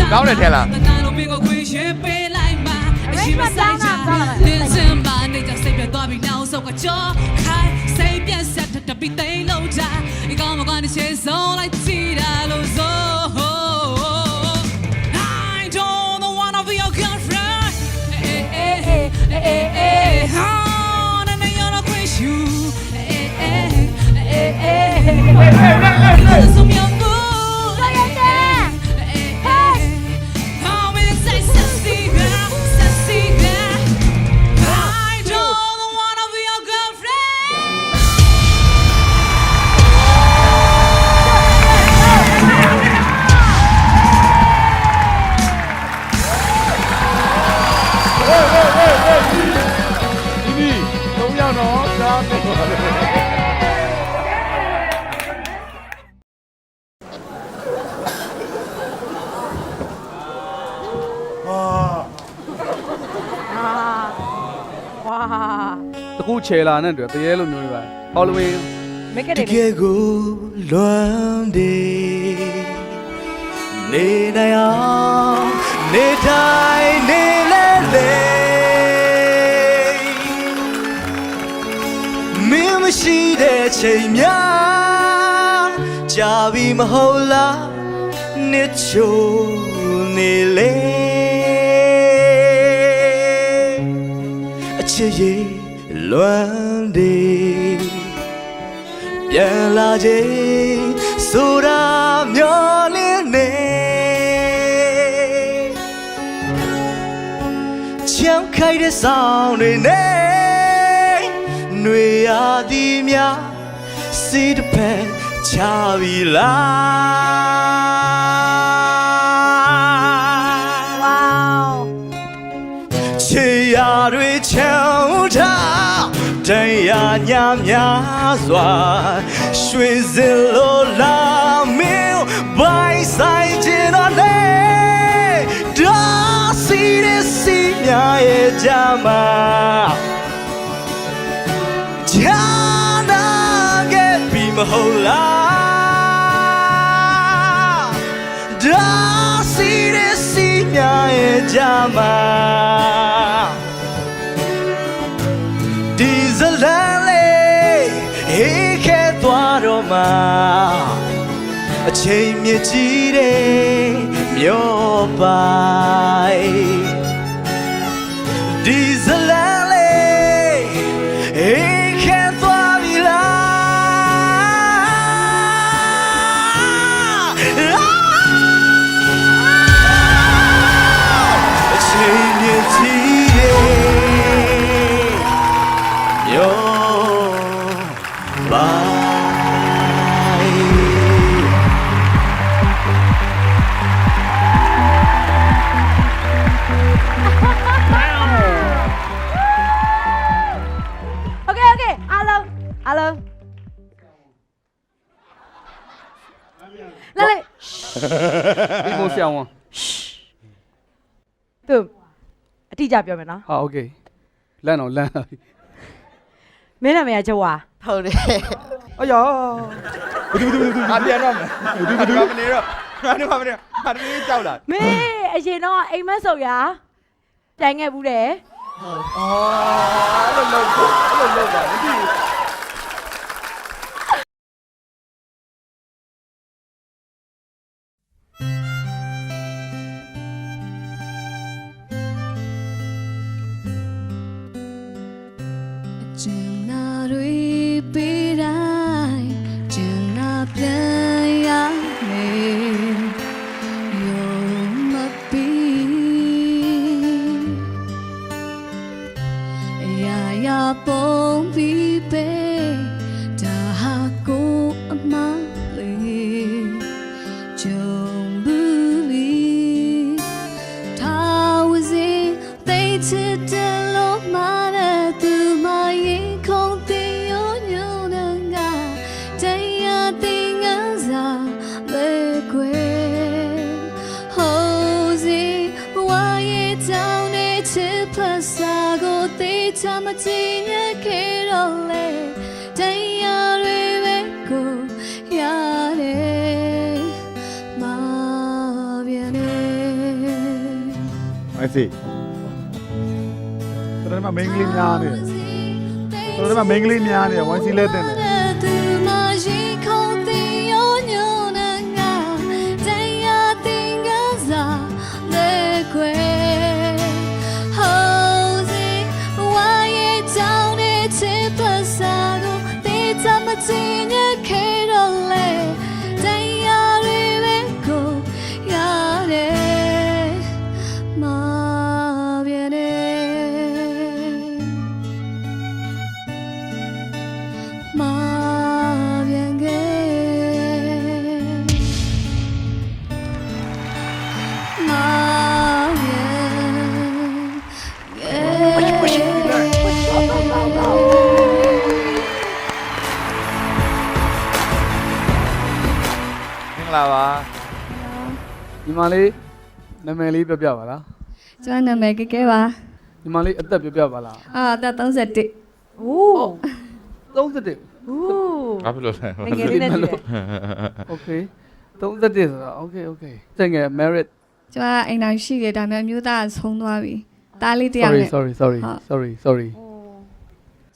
高了天了。ချေလာနဲ့တူတရေလိုမျိုးတွေပါဟောလိုဝင်းမိတ်ကတည်းကလွမ်းတယ်နေနိုင်အောင်နေတိုင်းနေလေလေမင်းမရှိတဲ့ချိန်များကြာပြီမဟုတ်လားနှစ်ချိုနေလေအချစ်ရဲ့လွမ်းတယ်ပြန်လာခြင်းဆိုတာမျောလင်းနေချမ်းခိုက်တဲ့ဆောင်တွေနဲ့ຫນွေရသည်များစီးတစ်ဖက်ချပြီလားဝေါချေရတွေချောင်းထား တရားညာများစွာရွှေစင်လိုလာမင်းဘိုင်းဆိုင်ချင်တော့လေဒါစီရစီများရဲ့ကြမှာဂျာနာခဲ့ပြီမဟုတ်လားဒါစီရစီများရဲ့ကြမှာဒီဇလန်လေးဟေးခဲသွားတော့မှာအချိန်မြင့်ကြီးတဲ့မြို့ပိုင်ဒီဇလန်လေးဟေးခဲသွားပြီလားအချိန်မြင့်ကြီးတဲ့မြို့ပိုင်အားလုံးလာလေဒီကိုရှောင်းဝသူအတိအကျပြောမယ်နော်ဟာโอเคလန့်တော့လန့်မင်းနာမည်ကကျော်ဝါဟုတ်တယ်အယောဘယ်သူအပြန်တော့မယ်ဘယ်သူမနေတော့ငါတို့မနေဟာတည်းကြောက်လာမင်းအရင်တော့အိမ်မက်ဆုပ်ရပြိုင်ခဲ့ဘူးတယ်အဲ့လိုလုပ်ပါမသိဘူးမကြည့်ရခဲ့တော့လေတရားတွေပဲကိုရတယ်မပြန်နေI see တော်တော်မင်္ဂလိများနေတော်တော်မင်္ဂလိများနေဝိုင်းစီလဲတဲ့လာပါညီမလေးနာမည်လေးပြောပြပါလားကျွန်တော်နာမည်ကဲပါညီမလေးအသက်ပြောပြပါလားအသက်31အိုး31အိုးဘာဖြစ်လို့လဲငယ်လေးနဲ့တူတယ် Okay 31ဆိုတာ Okay တကယ် merit ကျွန်တော်အိမ်တော်ရှိတယ်ဒါပေမဲ့မျိုးသားဆုံးသွားပြီတားလေးတယောက်နဲ့ sorry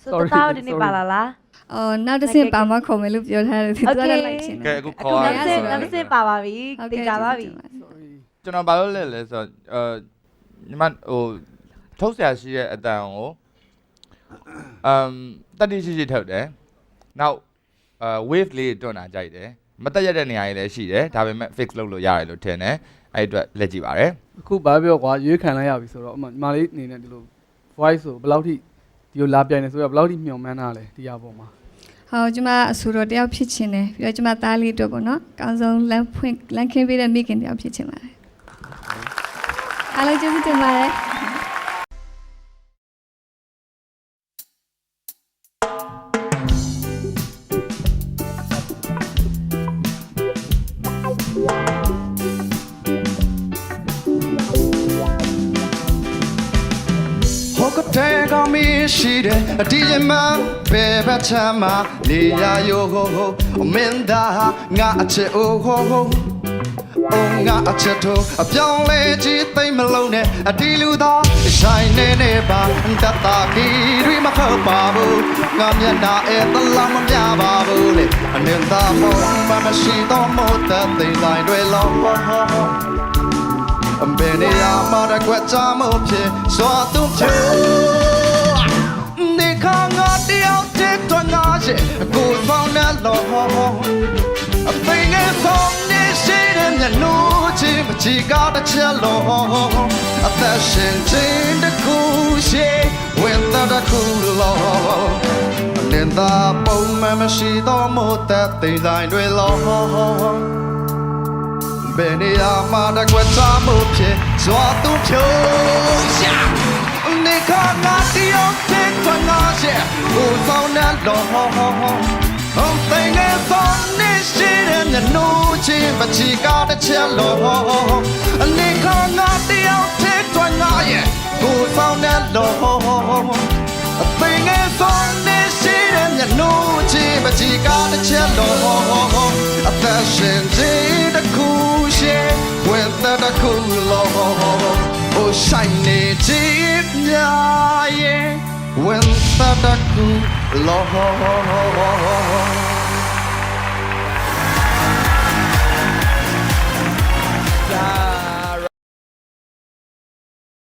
ဆိုတော့တားဒီနေ့ပါလာလားနောက်တစ်ဆင့်ပါမခေါ်မယ်လို့ပြောထားတယ်သူကလည်းလိုက်ချင်တယ်ကဲအခုခေါ်ရအောင်နောက်တစ်ဆင့်ပါပါပြီတေချာပါပြီကျွန်တော်ဘာလို့လဲဆိုတော့ညီမဟိုထုတ်ဆရာရှိတဲ့အတန်ကိုတတိရှိထုတ်တယ်နောက်wave လေးတွန်းတာကြိုက်တယ်မတက်ရတဲ့နေရာကြီးလည်းရှိတယ်ဒါပေမဲ့ fix လုပ်လို့ရတယ်လို့ထင်တယ်အဲ့အတွက်လက်ကြည့်ပါရစေအခုဘာပြောကွာရွေးခံလိုက်ရပြီဆိုတော့ညီမလေးအနေနဲ့ဒီလို voice ဆိုဘယ်လောက်ထိဒီလိုလာပြိုင်နေဆိုတော့ဘယ်လောက်ထိမျှော်မှန်းတာလဲဒီအပေါ်မှာဟုတ်ကျွန်မအဆူတော်တယောက်ဖြစ်ချင်တယ်ပြီးတော့ကျွန်မသားလေးအတွက်ပေါ့နော်အကောင်းဆုံးလမ်းခင်းပေးတဲ့မိခင်တယောက်ဖြစ်ချင်ပါတယ်အားလုံးကျေးဇူးတင်ပါတယ် တဲ့ကမီရှိတဲ့အဒီရင်မဘယ်ဘက်ချမ်းမှာနေရယောမင်းသားငါအချစ်အိုဟိုငါအချက်တို့အပြောင်းလဲကြီးသိမ့်မလုံးနဲ့အတီလူသာဆိုင်နေပါတတ်တာကီတွေမခောက်ပါဘူးငါမျက်နှာအဲ့တလားမပြပါဘူးလေအနေသာမမရှိတော့မို့တဲ့သိတိုင်းတွေလုံးအမေနေရမှာတကွက်ချမို့ဖြစ်စွာသူဖြူနေခါငါတယောက်တည်းတော့ငါရဲ့ကိုယ်ပေါင်းနဲ့လောအပိငယ်ဆုံးနေရှိတဲ့မျက်နှာချင်းမချီကားတစ်ချက်လုံးအသက်ရှင်ခြင်းတစ်ခုရှိဝင်တဲ့ခုလုံးအနေသာပုံမှန်မရှိတော့မို့တဲ့သိတိုင်းတွေလုံးဘယ်နေရာမှာတကွက်ချမှုဖြစ်စွာသူဖြိုးရှာနေခါငါတယောက်တည်းထွန်းငါရဲ့ကိုယ်ဆောင်တဲ့လောဟုတ်သိငယ်ဆုံးနေရှိတဲ့မျက်နှာချင်းပချီကားတစ်ချက်လုံးနေခါငါတယောက်တည်းထွန်းငါရဲ့ကိုယ်ဆောင်တဲ့လောသိငယ်ဆုံးနေရှိတဲ့မျက်နှာချင်းပချီကားတစ်ချက်လုံးအသက်ရှင်ခြင်းတစ်ခုwhen that I cool love oh shiny deep yeah when that I cool love